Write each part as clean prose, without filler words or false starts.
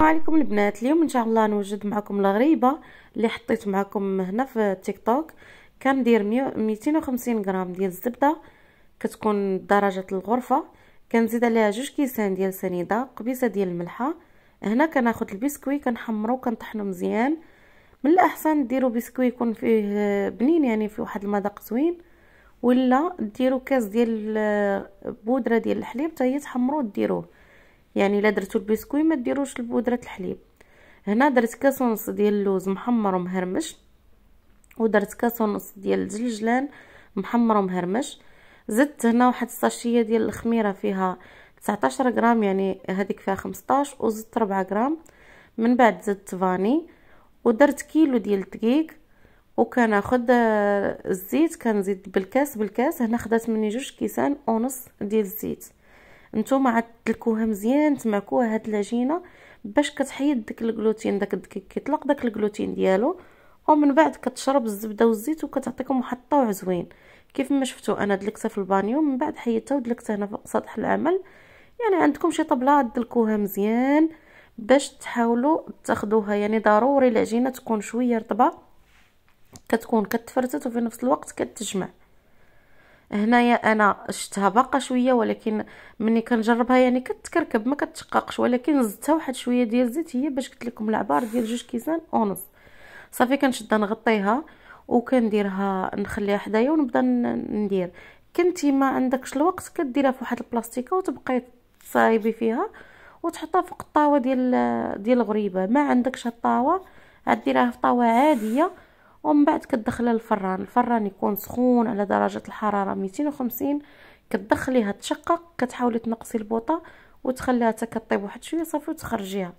السلام عليكم البنات. اليوم ان شاء الله نوجد معكم الغريبه اللي حطيت معكم هنا في تيك توك. كندير 250 غرام ديال الزبده، كتكون درجه الغرفه. كنزيد عليها 2 كيسان ديال سنيده، قبيصه ديال الملحه. هنا كناخذ البسكوي كنحمرو وكنطحنو مزيان. من الاحسن ديروا بسكوي يكون فيه بنين، يعني فيه واحد المذاق زوين، ولا ديروا كاس ديال بودره ديال الحليب حتى هي تحمروا وديروه. يعني الا درتو البسكوي ما ديروش البودره الحليب. هنا درت كاس ونص ديال اللوز محمر ومهرمش، ودرت كاس ونص ديال الجلجلان محمر ومهرمش. زدت هنا واحد الساشيه ديال الخميره فيها 19 غرام، يعني هذيك فيها 15، وزدت 4 غرام. من بعد زدت فاني، ودرت كيلو ديال الدقيق. وكناخذ الزيت كنزيد بالكاس. هنا خدات مني 2 كيسان ونص ديال الزيت. نتوما عاد تلكوها مزيان، تمعكوها هاد العجينه باش كتحيد داك الجلوتين، داك الدقيق كيطلق داك الجلوتين ديالو. ومن بعد كتشرب الزبده والزيت وكتعطيكم واحد الطوع زوين. كيف ما شفتوا انا دلكتها في البانيو، من بعد حيدتها ودلكتها هنا فوق سطح العمل. يعني عندكم شي طبله دلكوها مزيان باش تحاولوا تاخذوها. يعني ضروري العجينه تكون شويه رطبه، كتكون كتفرتت وفي نفس الوقت كتجمع. هنايا انا شفتها باقا شويه، ولكن مني كنجربها يعني كتكركب ما كتشققش، ولكن زدتها واحد شويه ديال الزيت، هي باش قلت لكم العبار ديال 2 كيسان ونص. صافي كنشدها نغطيها وكنديرها نخليها حدايا ونبدا ندير. كنتي ما عندكش الوقت كديرها في واحد البلاستيكه وتبقاي تصايبي فيها وتحطها فوق الطاوه ديال الغريبه. ما عندكش الطاوه عاد ديرها في طاوه عاديه، ومن بعد كتدخلها الفران يكون سخون على درجه الحراره 250. كتدخليها تشقق، كتحاولي تنقصي البوطه وتخليها حتى كطيب واحد شويه صافي وتخرجيها.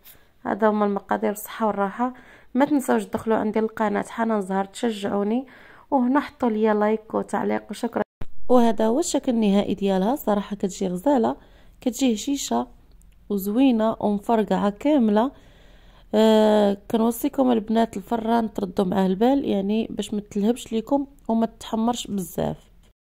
هذا هما المقادير، الصحه والراحه. ما تنساوش تدخلوا عندي القناه حنان زهر تشجعوني، وهنا حطوا لي لايك وتعليق وشكرا. وهذا هو الشكل النهائي ديالها. صراحه كتجي غزاله، كتجي هشيشه وزوينه ومفرقعه كامله. كنوصيكم البنات الفران تردوا معاه البال، يعني باش ما تلهبش ليكم وما تتحمرش بزاف.